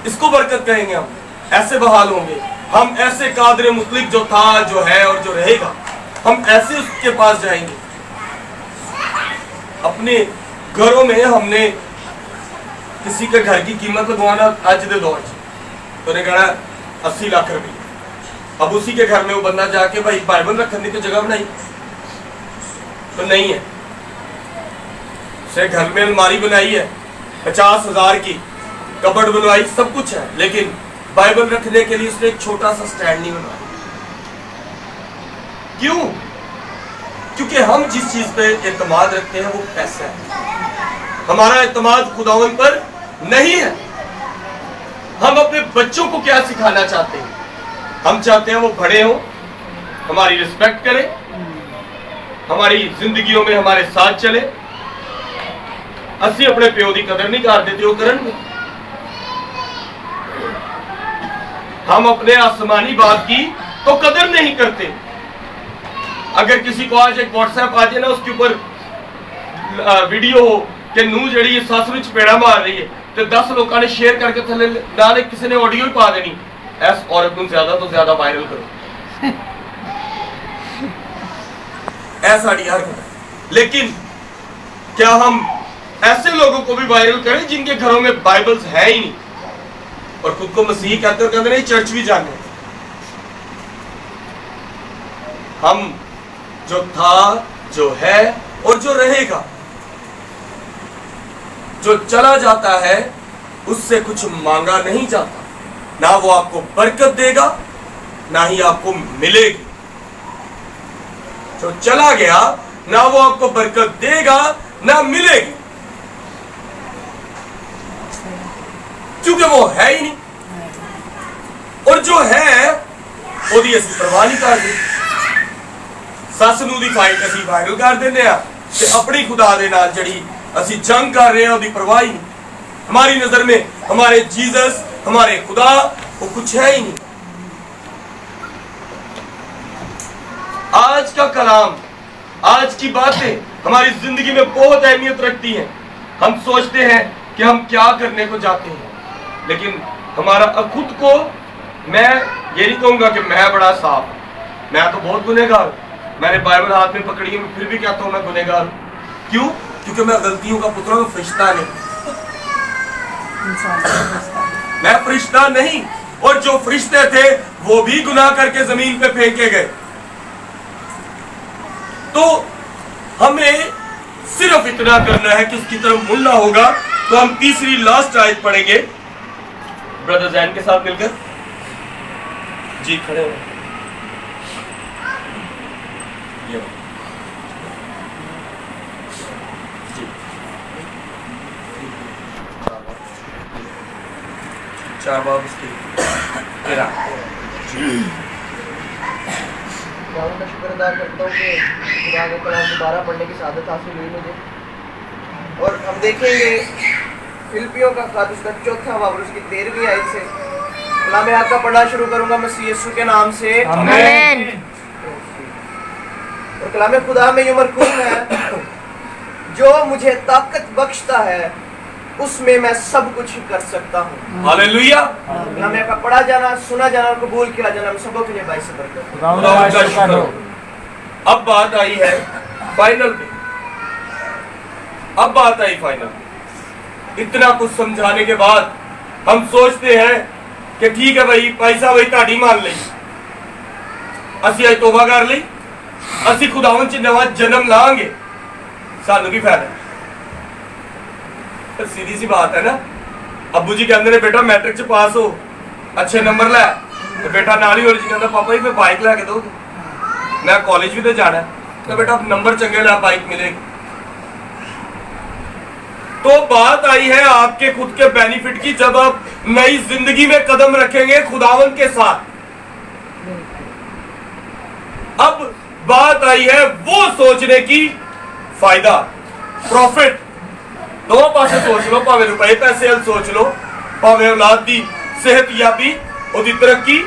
इसको बरकत कहेंगे, हम ऐसे बहाल होंगे, हम ऐसे कादरे मुतलिक जो था, जो है और जो रहेगा, हम ऐसे उसके पास जाएंगे। अपने घरों में हमने किसी के घर की कीमत लगवाना आज के दौर तो उन्हें कहना 80 लाख रुपये। अब उसी के घर में वो बंदा जाके भाई बाइबल रखने की जगह बनाई तो नहीं है, उसे घर में अलमारी बनाई है, 50,000 की कबर्ड बनवाई, सब कुछ है, लेकिन बाइबल रखने के लिए उसने एक छोटा सा स्टैंड नहीं बनवाया। क्यों? क्योंकि हम जिस चीज पे एतमाद रखते हैं वो पैसा है, हमारा एतमाद खुदावन पर नहीं है। हम अपने बच्चों को क्या सिखाना चाहते हैं? हम चाहते हैं वो बड़े हों, हमारी रिस्पेक्ट करें, हमारी जिंदगियों में हमारे साथ चले। असी अपने प्यो की कदर नहीं कर देते, वो करेंगे। हम अपने आसमानी बाप की तो कदर नहीं करते। अगर किसी को आज एक व्हाट्सएप आ जाए ना, उसके ऊपर वीडियो हो कि नू जड़ी सस नूं चपेड़ा मार रही है, तो 10 लोगों ने शेयर करके थले नाले किसी ने ऑडियो ही पा देनी, ऐस औरत को ज्यादा तो ज्यादा वायरल करो। ऐसा हरकत है। लेकिन क्या हम ऐसे लोगों को भी वायरल करें जिनके घरों में बाइबल्स है ही नहीं और खुद को मसीही कहते और कहते नहीं चर्च भी जाने? हम जो था, जो है और जो रहेगा, जो चला जाता है उससे कुछ मांगा नहीं जाता, ना वो आपको बरकत देगा ना ही आपको मिलेगी। जो चला गया ना वो आपको बरकत देगा ना मिलेगी, क्योंकि वो है ही नहीं। और जो है ਉਹਦੀ ਅਸੀਂ परवाह नहीं करते। सस नूं दी फाइट ਅਸੀਂ वायरल कर देने आ ते अपनी खुदा दे नाल जड़ी ਅਸੀਂ जंग कर रहे हैं ਉਹਦੀ परवाह ही नहीं। हमारी नजर में हमारे जीसस, हमारे खुदा वो कुछ है ही नहीं। आज का कलाम, आज की बातें हमारी जिंदगी में बहुत अहमियत रखती हैं। हम सोचते हैं कि हम क्या करने को जाते हैं, लेकिन हमारा खुद को, मैं ये नहीं कहूंगा कि मैं बड़ा साफ हूं, मैं तो बहुत गुनहगार हूं। मैंने बाइबल हाथ में पकड़ी है, मैं फिर भी कहता हूं मैं गुनहगार हूं। क्यों? क्योंकि मैं गलतियों का पुत्र हूं, फरिश्ता नहीं। मैं फरिश्ता नहीं, और जो फरिश्ते थे वो भी गुनाह करके जमीन पे फेंके गए। तो हमें सिर्फ इतना करना है कि उसकी तरफ मुड़ना होगा। तो हम तीसरी लास्ट आयत पढ़ेंगे ब्रदर जैन के साथ मिलकर। जी खड़े हो। जी 4 बाब उसकी 13। खुदावंद का शुक्र अदा करता हूँ कि खुदा का कलाम दोबारा पढ़ने की सादत हासिल हुई मुझे। और हम देखेंगे फिलिपियों का खत उसका 4वां बाब उसकी 13वीं आयत से कलाम आपका पढ़ना शुरू करूंगा मसीह यीशु के नाम से। आमीन। और कलाम खुदा में ये मरकूम है, जो मुझे ताकत बख्शता है उसमें मैं सब कुछ कर सकता हूँ। हालेलुया। कलाम का पढ़ा जाना, सुना जाना और कबूल किया जाना हम सबों के लिए बाइस बरकत। खुदावंद का शुक्र हो। अब बात आई है फाइनल पे। अब बात आई फाइनल पे। इतना कुछ समझाने के बाद हम सोचते हैं कि ठीक है भाई पैसा भाई ताड़ी मान ली, असी आज तोबा कर ली, असी खुदावंद च नवा जन्म लांगे, सानू की फायदा। तो सीधी सी बात है ना। अब्बू जी कहते ने बेटा मैट्रिक च पास हो, अच्छे नंबर लै, तो बेटा नाल ही जी कहता पापा जी फिर बाइक लैके दो, मैं कॉलेज भी तो जाना है, तो बेटा नंबर चंगे ला बाइक मिलेगी। तो बात आई है आपके खुद के बेनिफिट की, जब आप नई जिंदगी में कदम रखेंगे खुदावंद के साथ। अब बात आई है वो सोचने की, फायदा, प्रॉफिट। दो पासे सोच लो, भावे रुपए पैसे हल सोच लो, भावे औलाद की सेहत याबी, ओदी तरक्की,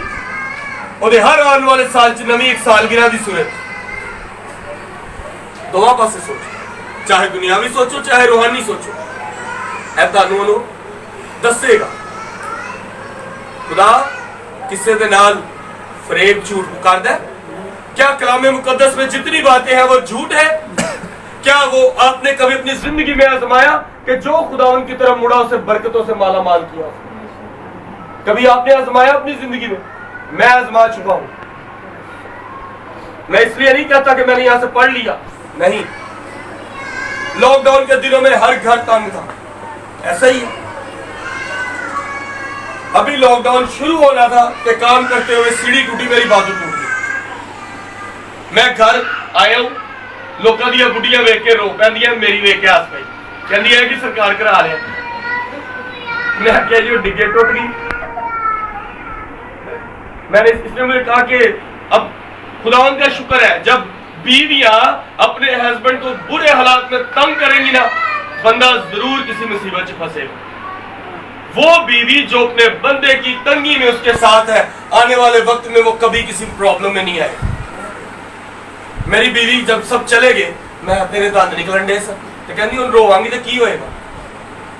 ओदे हर आने वाले साल च नवी एक सालगिरह की सूरत। दोवां पासे सोचो, चाहे दुनियावी सोचो चाहे रूहानी सोचो, ऐ तानू दसेगा। खुदा किसी दे नाल फरेब झूठ करदा है? क्या कलाम मुकद्दस में जितनी बातें हैं वो झूठ है? क्या वो आपने कभी अपनी जिंदगी में आजमाया कि जो खुदा उनकी तरफ मुड़ा उसे बरकतों से माला माल किया? कभी आपने आजमाया अपनी जिंदगी में? मैं आजमा चुका हूं। मैं इसलिए नहीं कहता कि मैंने यहां से पढ़ लिया, नहीं। लॉकडाउन के दिनों में हर घर तंग था, ऐसा ही है। अभी लॉकडाउन शुरू होना था कि काम करते हुए सीढ़ी टूटी, मेरी बाजू टूट गई। मैं घर आया हूं, लोगों दी बुढ़ियां वेख के रो पैंदियां, मेरी वेख के हस पई, कहंदी है कि सरकार करा रहे। मैं क्या जी डिग्गे टूट गई। मैंने इसलिए मुझे कहा कि अब खुदावंद का शुक्र है, जब बीवियां अपने हस्बैंड को बुरे हालात में तंग करेंगी ना, बंदा जरूर किसी मुसीबत में फंसेगा। वो बीवी जो अपने बंदे की तंगी में उसके साथ है, आने वाले वक्त में वो कभी किसी प्रॉब्लम में नहीं आएगी। मेरी बीवी जब सब चले गए, मैं तेरे दंद निकलन डे सर, तो कहती हूं रोवांगी तो की होएगा,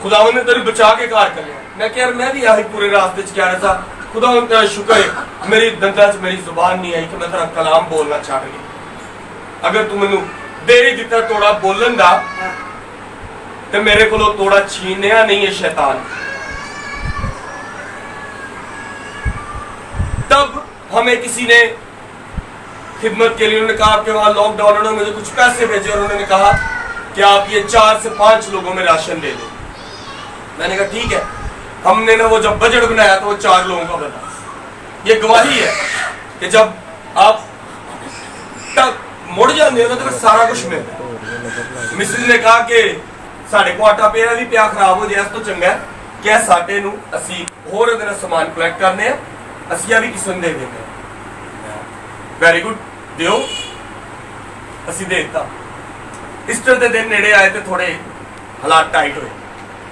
खुदावंद ने तेरे बचा के कार कर लिया। मैं कह यार मैं भी आही पूरे रास्ते च क्या रहा था, खुदावंद तेरा शुक्र है मेरी दंदा च मेरी जुबान नहीं आई कि मैं तेरा कलाम बोलना चाह रही। अगर तू मैनू दे ही दिता तोड़ा बोलन दा, तो मेरे को तोड़ा छीनया नहीं है शैतान। तब हमें किसी ने खिदमत के लिए, उन्होंने कहा आपके वहां लॉकडाउन, उन्होंने मुझे कुछ पैसे भेजे और उन्होंने कहा कि आप ये 4 से 5 लोगों में राशन दे दो। मैंने कहा ठीक है। हमने ना वो जब बजट बनाया तो वो 4 लोगों का बना। ये गवाही है कि जब आप तक मुड़ जाते हो ना तो सारा कुछ मिलता है। मिस्र ने कहा कि साढ़े को आटा पिया भी पिया खराब हो जाए तो चंगा है कि साटे नू असी होर दिन समान कलेक्ट करने हैं, असिया भी किसी दे देंगे। वेरी गुड, दियो, असी दे दिता। ईस्टर के दिन नेड़े आए थे, थोड़े हालात टाइट हुए।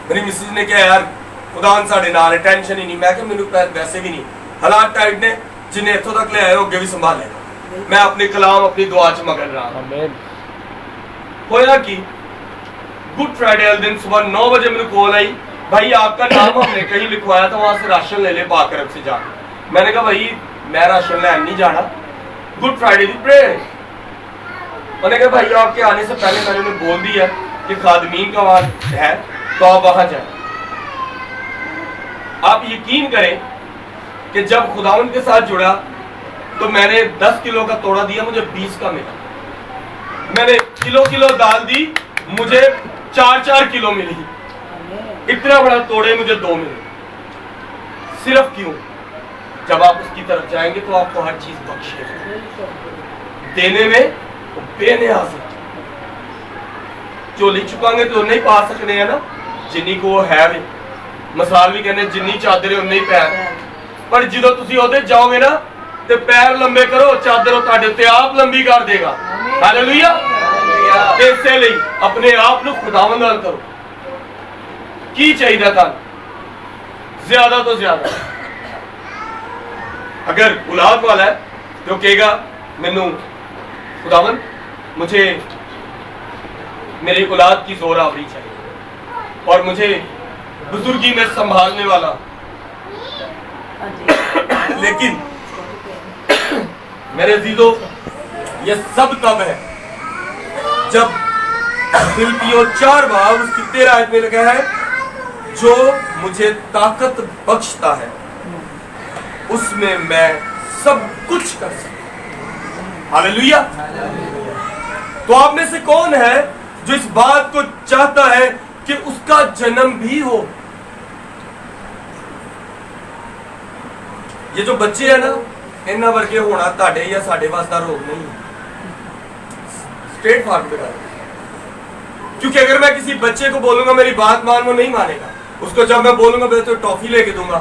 मेरी मिसेज ने कहा यार खुदावंद साडे नाल है, टेंशन ही नहीं। मैं क्या मैनू वैसे भी नहीं, हालात टाइट ने, जिन्हें इत्थों तक ले आए अगे भी संभालेगा। मैं अपनी कलाम अपनी दुआ च मगन रहा। होया कि गुड फ्राइडे वाले दिन सुबह 9 बजे मेरे कॉल आई, भाई आपका नाम हमने कहीं लिखवाया था, वहां से राशन ले ले पाकरब से जा। मैंने कहा भाई मैं राशन लेने नहीं जाना, गुड फ्राइडे की प्रेयर। उन्होंने कहा भाई आपके आने से पहले मैंने उन्हें बोल दिया कि खादमीन का वहां है तो आप वहां जाए। आप यकीन करें कि जब खुदावंद के साथ जुड़ा तो मैंने 10 किलो का तोड़ा दिया, मुझे 20 का मिला। मैंने किलो दाल दी, मुझे 4 किलो मिली। इतना बड़ा तोड़े मुझे 2 मिले। सिर्फ क्यों? जब आप उसकी तरफ जाएंगे तो आपको हर चीज बख्शेगा। देने में तो बेनियाज है। झोली चुकांगे तो नहीं पा सकते हैं ना, जिन्नी को है भी। मिसाल भी कहने जिन्नी चादर उन्ने ही पैर। पर जो तुसी ओदे जाओगे ना ਤੇ ਪੈਰ ਲੰਬੇ ਕਰੋ, ਚਾਦਰ ਉਹ ਤੁਹਾਡੇ ਉੱਤੇ ਆਪ ਲੰਬੀ ਕਰ ਦੇਗਾ। ਹਾਲੇਲੂਇਆ। ਤੇ ਇਸੇ ਲਈ ਆਪਣੇ ਆਪ ਨੂੰ ਖੁਦਾਵੰਦ ਨਾਲ ਕਰੋ। ਕੀ ਚਾਹੀਦਾ ਤੁਹਾਨੂੰ? ਜ਼ਿਆਦਾ ਤੋਂ ਜ਼ਿਆਦਾ। अगर औलाद वाला है तो कहेगा मैनू खुदावन मुझे मेरी औलाद की जोर आवरी चाहिए और मुझे बुजुर्गी में संभालने वाला। लेकिन मेरे अजीजों, ये सब तब है जब फिलिप्पियों 4 बाब उसकी 13 आयत में लगा है, जो मुझे ताकत बख्शता है उसमें मैं सब कुछ कर सकता। हालेलुया। तो आप में से कौन है जो इस बात को चाहता है कि उसका जन्म भी हो? ये जो बच्चे हैं ना, इन्ना वर्गे होना ताड़े या साढ़े वास्ता रोग नहीं है। स्ट्रेट फॉरवर्ड पे बात। क्योंकि अगर मैं किसी बच्चे को बोलूंगा मेरी बात मान, वो नहीं मानेगा। उसको जब मैं बोलूंगा मैं तो टॉफी लेके दूंगा,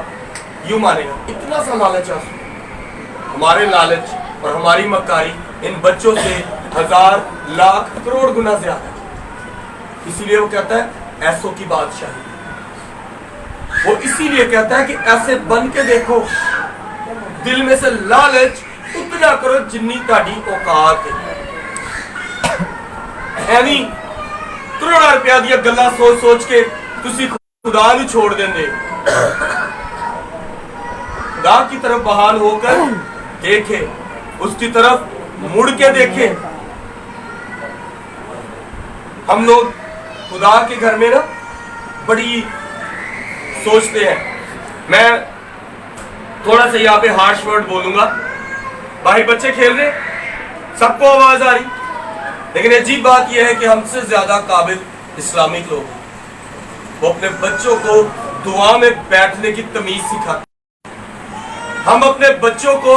यूं मानेगा। इतना सा लालच है। हमारे लालच और हमारी मक्कारी इन बच्चों से 1000 लाख करोड़ गुना ज्यादा है। इसीलिए वो कहता है ऐसों की बादशाही। वो इसीलिए कहता है कि ऐसे बन के देखो, दिल में से लालच उतना करो जिन्नी ताड़ी औकात है। एनी करोड़ा रुपया दिया गल्ला सोच सोच के तुसी खुदा नूं छोड़ देंगे। खुदा की तरफ बहाल होकर देखे, उसकी तरफ मुड़ के देखे। हम लोग खुदा के घर में ना बड़ी सोचते हैं। मैं थोड़ा सा यहाँ पे हार्श वर्ड बोलूंगा। बाहर बच्चे खेल रहे, सबको आवाज आ रही, लेकिन अजीब बात यह है कि हमसे ज्यादा काबिल इस्लामिक लोग, वो अपने बच्चों को दुआ में बैठने की तमीज सिखाते। हम अपने बच्चों को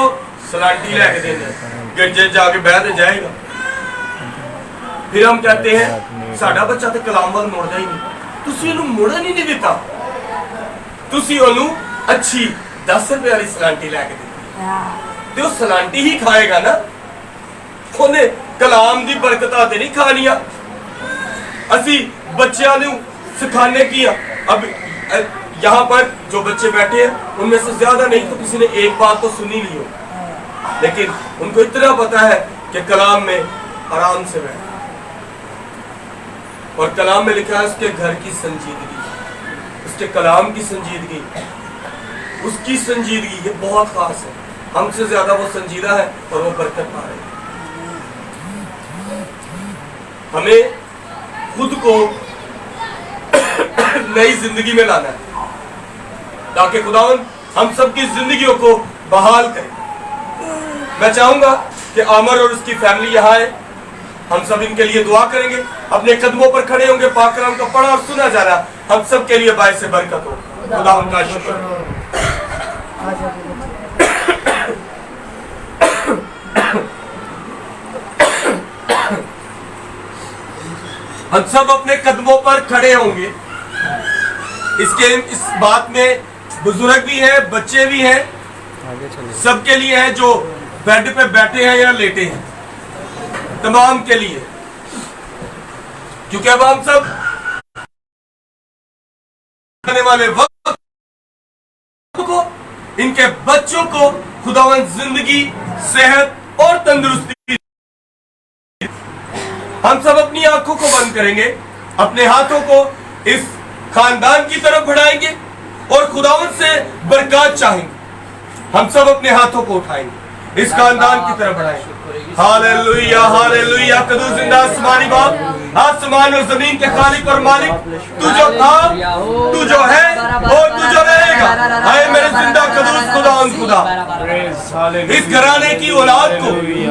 सलांटी लेके देंगे, गिरजे जाके बैठ जाएगा। फिर हम कहते हैं साडा बच्चा तो कलाम वाल मुड़दा ही नहीं। तुसी उन्हें मुड़न ही नहीं दिता, तुसी उन्हें अच्छी 10 रुपए वाली सलांटी लेके दी, तो सलांटी ही खाएगा ना। उन्हें कलाम दी बरकतां ते नहीं खानियां। असी बच्चों नूं सिखाने की। अब यहाँ पर जो बच्चे बैठे हैं उनमें से ज्यादा नहीं तो किसी ने एक बात तो सुनी नहीं हो, लेकिन उनको इतना पता है कि कलाम में आराम से बैठ, और कलाम में लिखा है उसके घर की संजीदगी, उसके कलाम की संजीदगी, उसकी संजीदगी ये बहुत खास है। हमसे ज्यादा वो संजीदा है और वो बरकत पा रहे हैं। हमें खुद को नई जिंदगी में लाना है ताकि खुदावंद हम सबकी जिंदगियों को बहाल करे। मैं चाहूंगा कि आमर और उसकी फैमिली यहाँ है, हम सब इनके लिए दुआ करेंगे, अपने कदमों पर खड़े होंगे, पाक कलाम का पढ़ा और सुना जाना हम सब के लिए बायस बरकत हो। खुदावंद का शुक्र। हम सब अपने कदमों पर खड़े होंगे। इस बात में बुजुर्ग भी हैं, बच्चे भी हैं, सबके लिए है जो बेड पे बैठे हैं या लेटे हैं, तमाम के लिए। क्योंकि अब हम सब आने वाले वक्त को, इनके बच्चों को खुदावंद जिंदगी, सेहत और तंदुरुस्ती। हम सब अपनी आंखों को बंद करेंगे, अपने हाथों को इस खानदान की तरफ बढ़ाएंगे और खुदावंद से बरकत चाहेंगे। हम सब अपने हाथों को उठाएंगे, इस खानदान की तरफ बढ़ाएंगे। Hallelujah, hallelujah. कदूस जिंदा आसमानी बाप, आसमान और जमीन के खालिक और मालिक, तू जो था, तू जो है और तू जो रहेगा। हाय मेरे जिंदा कदूस खुदावंद खुदा, इस घराने की औलाद को,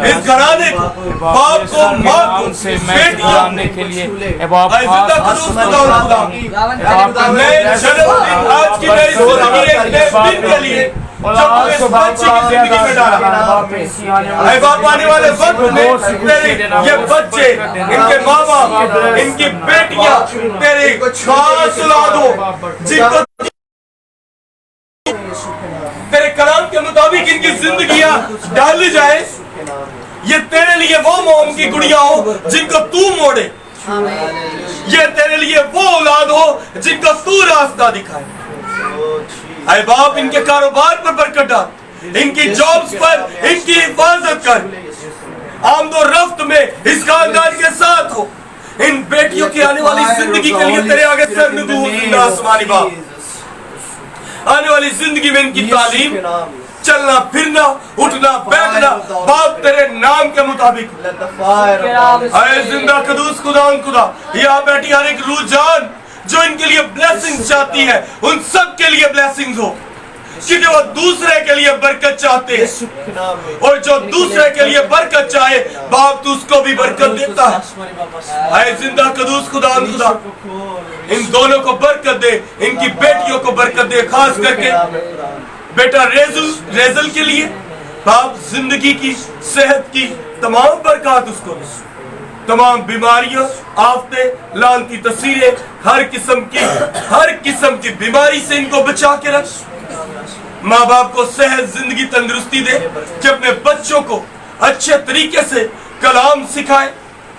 इस घराने को, बाप को, माँ को, बेटियां के लिए जिंदा कदूस खुदावंद खुदा, मैं जन्मदिन आज की नई जिंदगी एक नए दिन के लिए जो इस बच्चे की जिंदगी में डाला। ऐ बाप, आने वाले वक्त में तेरे ये बच्चे, इनके माँ बाप, इनकी बेटियां तेरे खास औलाद हो, जिनको तेरे कलाम के मुताबिक इनकी जिंदगियां डाली जाए। ये तेरे लिए वो मोम की गुड़िया हो जिनको तू मोड़े, ये तेरे लिए वो औलाद हो जिनको तू रास्ता दिखाए। ऐ बाप, इनके कारोबार पर बरकत डाल, इनकी जॉब्स पर इनकी हिफाजत कर, आमदो रफ्त में इस खानदान के साथ हो। इन बेटियों की आने वाली जिंदगी के लिए तेरे आगे सर नुकूल आसमानी बाप, आने वाली जिंदगी में इनकी तालीम, चलना फिरना, उठना बैठना बाप तेरे नाम के मुताबिक। ऐ जिंदा कदूस खुदा, यहाँ बैठी हर एक रूह जान जो इनके लिए ब्लेसिंग्स चाहती है, उन सब के लिए ब्लेसिंग्स हो, क्योंकि वो दूसरे के लिए बरकत चाहते हैं, और जो दूसरे के लिए बरकत चाहे बाप तू उसको भी बरकत देता है। ऐ जिंदा कदूस खुदा, इन दोनों को बरकत दे, इनकी बेटियों को बरकत दे, खास करके बेटा रेजल के लिए बाप जिंदगी की, सेहत की तमाम बरकत उसको दे, तमाम बीमारियों, आफतें, लानती तस्वीरें, हर किस्म की बीमारी से इनको बचा के रख। माँ बाप को सेहत, जिंदगी, तंदुरुस्ती दे कि अपने बच्चों को अच्छे तरीके से कलाम सिखाए,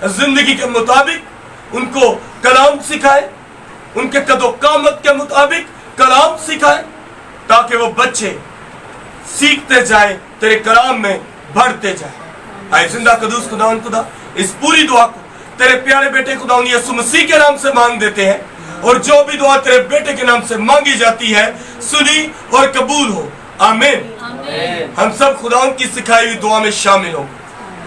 जिंदगी के मुताबिक उनको कलाम सिखाए, उनके कदो कामत के मुताबिक कलाम सिखाए, ताकि वो बच्चे सीखते जाए, तेरे कलाम में बढ़ते जाए। ऐ जिंदा कदूस खुदा, इस पूरी दुआ को तेरे प्यारे बेटे खुदा यीशु मसीह के नाम से मांग देते हैं, और जो भी दुआ तेरे बेटे के नाम से मांगी जाती है सुनी और कबूल हो। आमीन। हम सब खुदाओं की सिखाई हुई दुआ में शामिल हो।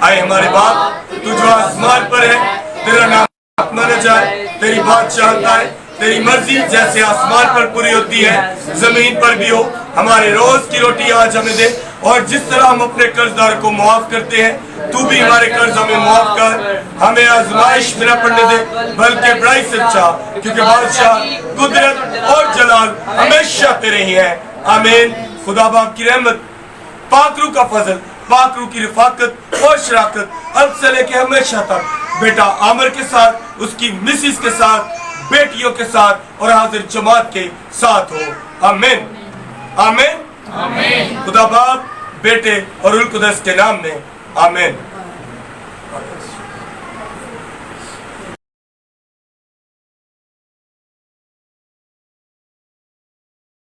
आए हमारे बाप, तू जो आसमान पर है, तेरा नाम माना जाए, तेरी बात चाहता है, तेरी मर्जी जैसे आसमान पर पूरी होती है जमीन पर भी हो। हमारे रोज की रोटी आज हमें दे, और जिस तरह हम अपने कर्जदार को माफ करते हैं तू भी हमारे कर्ज हमें माफ कर, हमें आजमाइश में न पड़ने दे, बल्कि बड़ाई से चाह, क्योंकि बादशाह, कुदरत और जलाल हमेशा तेरे ही है। आमीन। खुदा बाप की रहमत, पाक रूह का फजल, पाक रूह की रिफाकत और शराकत अब से लेके हमेशा तक बेटा आमिर के साथ, उसकी मिसिस के साथ, बेटियों के साथ और हाजिर जमात के साथ हो। आमीन, आमीन, आमीन। खुदा बाप, बेटे और उल कुदस के नाम में आमीन।